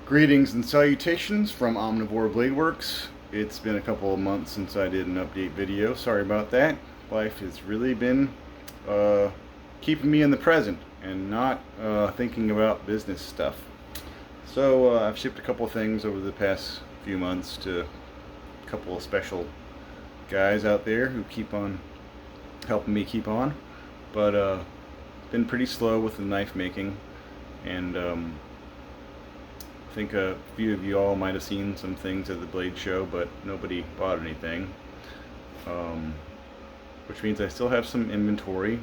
Greetings and salutations from omnivorebladeworks. It's been a couple of months since I did an update video. Sorry about that. Life has really been keeping me in the present and not thinking about business stuff. So I've shipped a couple of things over the past few months to a couple of special guys out there who keep on helping me keep on. But been pretty slow with the knife making, and I think a few of you all might have seen some things at the Blade Show, but nobody bought anything, which means I still have some inventory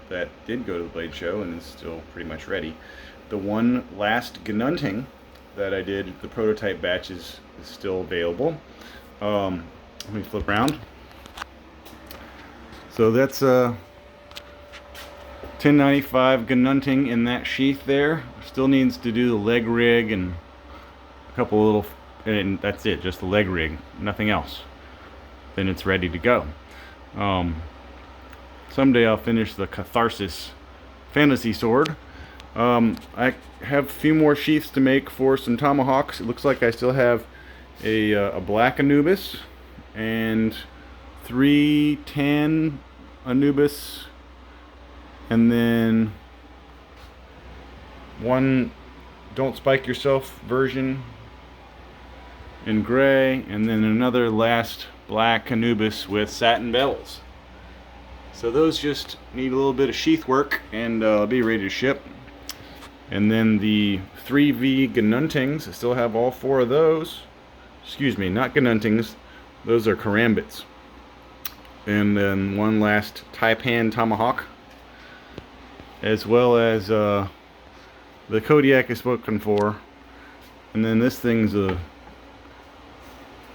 that did go to the Blade Show and is still pretty much ready. The one last gnunting that I did, the prototype batches, is still available. Let me flip around. So that's 1095 gnunting in that sheath there. Still needs to do the leg rig and a couple little, and that's it, just the leg rig, nothing else. Then it's ready to go. Someday I'll finish the Catharsis fantasy sword. I have a few more sheaths to make for some tomahawks. It looks like I still have a black Anubis and 3 tan Anubis, and then one don't spike yourself version in gray, and then another last black Anubis with satin bells. So those just need a little bit of sheath work, and I'll be ready to ship. And then the 3V Gnuntings, I still have all 4 of those. Excuse me, not Gnuntings, those are Karambits. And then one last Taipan Tomahawk, as well as the Kodiak is spoken for. And then this thing's a,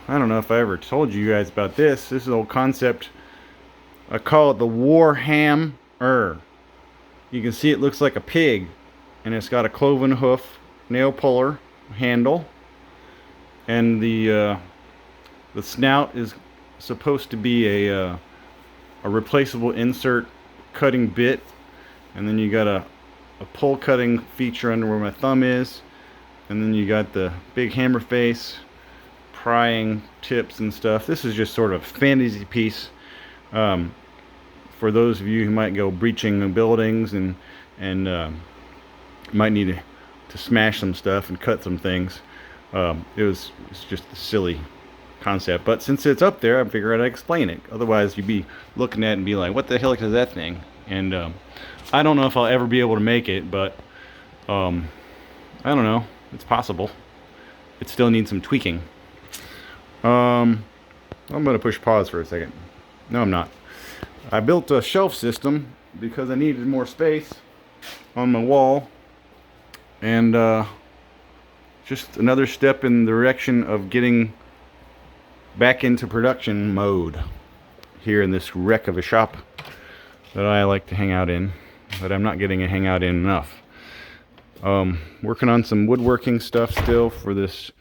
I don't know if I ever told you guys about this. This is an old concept. I call it the Warhammer. You can see it looks like a pig, and it's got a cloven hoof nail puller handle, and the snout is supposed to be a replaceable insert cutting bit, and then you got a pull cutting feature under where my thumb is, and then you got the big hammer face, prying tips and stuff. This is just sort of a fantasy piece for those of you who might go breaching buildings and might need to smash some stuff and cut some things. It's just a silly concept, but since it's up there, I figured I'd explain it. Otherwise, you'd be looking at it and be like, "What the hell is that thing?" And I don't know if I'll ever be able to make it, but I don't know. It's possible. It still needs some tweaking. I'm gonna push pause for a second. No, I'm not. I built a shelf system because I needed more space on my wall, and just another step in the direction of getting back into production mode here in this wreck of a shop that I like to hang out in, but I'm not getting to hang out in enough. Working on some woodworking stuff still for this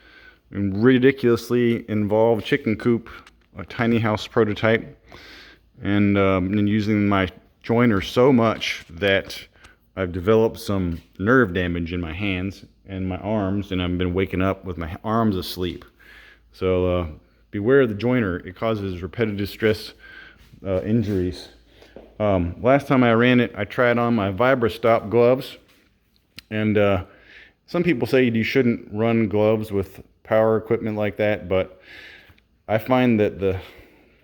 ridiculously involved chicken coop, a tiny house prototype, and using my joiner so much that I've developed some nerve damage in my hands and my arms, and I've been waking up with my arms asleep. So beware of the joiner. It causes repetitive stress injuries. Last time I ran it, I tried on my VibraStop gloves, and some people say you shouldn't run gloves with power equipment like that, but I find that the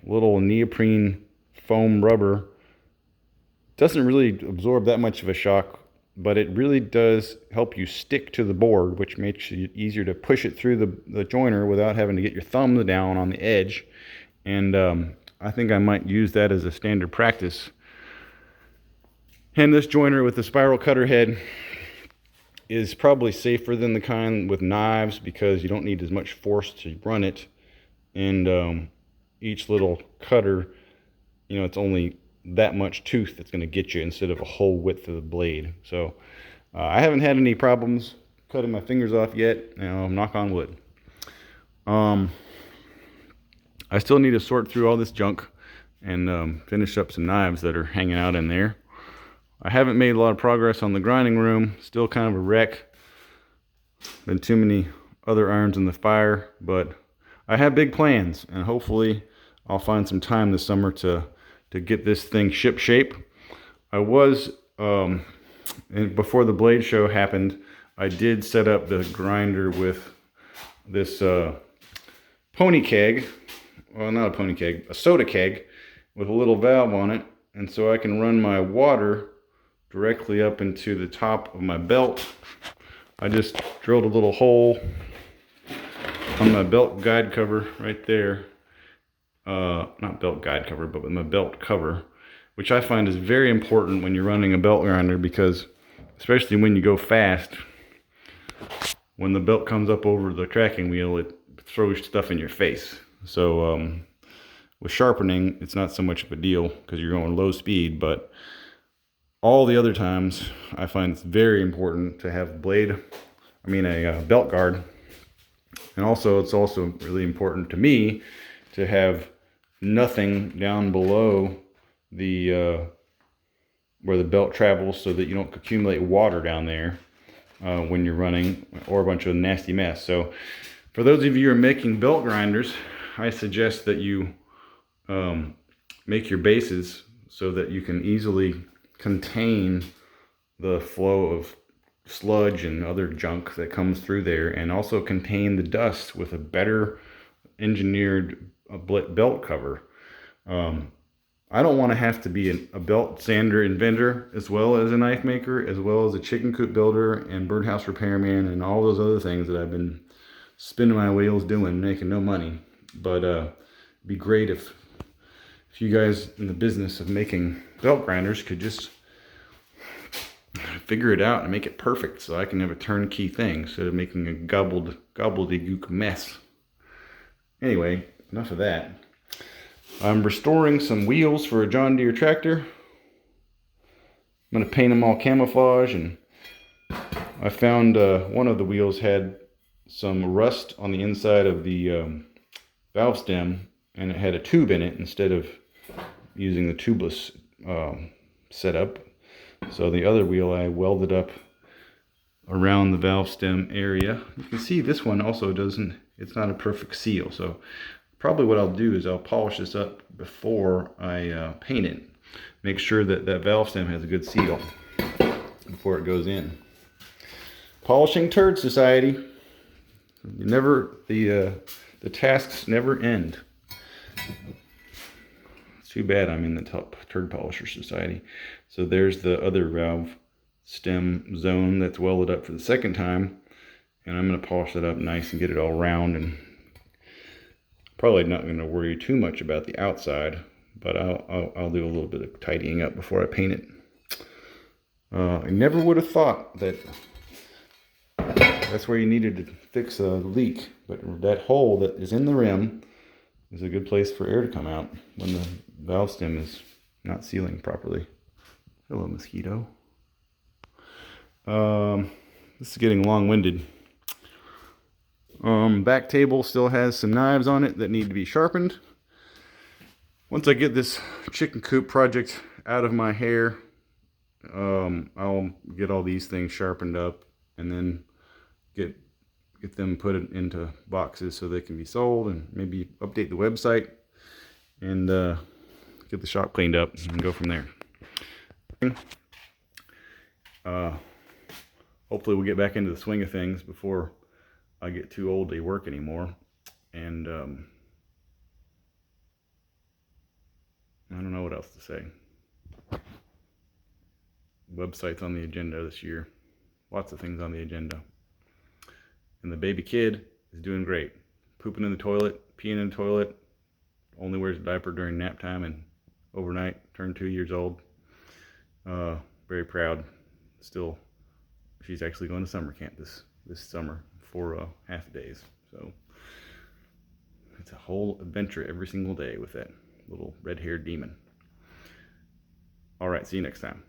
little neoprene foam rubber doesn't really absorb that much of a shock, but it really does help you stick to the board, which makes it easier to push it through the joiner without having to get your thumb down on the edge. And I think I might use that as a standard practice. And this joiner with the spiral cutter head is probably safer than the kind with knives, because you don't need as much force to run it, and each little cutter, it's only that much tooth that's going to get you instead of a whole width of the blade. So I haven't had any problems cutting my fingers off yet. Knock on wood. I still need to sort through all this junk and finish up some knives that are hanging out in there. I haven't made a lot of progress on the grinding room. Still kind of a wreck. Been too many other irons in the fire, but I have big plans, and hopefully I'll find some time this summer to get this thing ship shape. I was and before the blade show happened, I did set up the grinder with this pony keg. Well, not a pony keg, a soda keg with a little valve on it, and so I can run my water directly up into the top of my belt. I just drilled a little hole on my belt guide cover right there. Not belt guide cover, but with my belt cover, which I find is very important when you're running a belt grinder, because especially when you go fast, when the belt comes up over the tracking wheel, it throws stuff in your face. So with sharpening, it's not so much of a deal because you're going low speed, but all the other times I find it's very important to have a belt guard. And also it's also really important to me to have nothing down below the where the belt travels, so that you don't accumulate water down there when you're running, or a bunch of nasty mess. So for those of you who are making belt grinders, I suggest that you make your bases so that you can easily contain the flow of sludge and other junk that comes through there, and also contain the dust with a better engineered belt cover. I don't want to have to be a belt sander inventor, as well as a knife maker, as well as a chicken coop builder and birdhouse repairman, and all those other things that I've been spinning my wheels doing, making no money. But it'd be great if you guys in the business of making belt grinders could just figure it out and make it perfect, so I can have a turnkey thing instead of making a gobbledygook mess. Anyway, enough of that. I'm restoring some wheels for a John Deere tractor. I'm going to paint them all camouflage, and I found one of the wheels had some rust on the inside of the valve stem, and it had a tube in it instead of using the tubeless setup. So the other wheel I welded up around the valve stem area. You can see this one also it's not a perfect seal. So probably what I'll do is I'll polish this up before I paint it. Make sure that that valve stem has a good seal before it goes in. Polishing Turd Society. The tasks never end. It's too bad I'm in the top Turd Polisher Society. So there's the other valve stem zone that's welded up for the second time, and I'm going to polish it up nice and get it all round. And probably not going to worry too much about the outside, but I'll do a little bit of tidying up before I paint it. I never would have thought that that's where you needed to fix a leak, but that hole that is in the rim is a good place for air to come out when the valve stem is not sealing properly. Hello, mosquito. This is getting long-winded. Back table still has some knives on it that need to be sharpened. Once I get this chicken coop project out of my hair, I'll get all these things sharpened up, and then get them put into boxes so they can be sold, and maybe update the website, and get the shop cleaned up and go from there. Hopefully we'll get back into the swing of things before I get too old to work anymore. And I don't know what else to say. Website's on the agenda this year. Lots of things on the agenda. And the baby kid is doing great. Pooping in the toilet, peeing in the toilet, only wears a diaper during nap time and overnight, turned 2 years old. Very proud. Still, she's actually going to summer camp this summer for half days. So it's a whole adventure every single day with that little red-haired demon. All right, see you next time.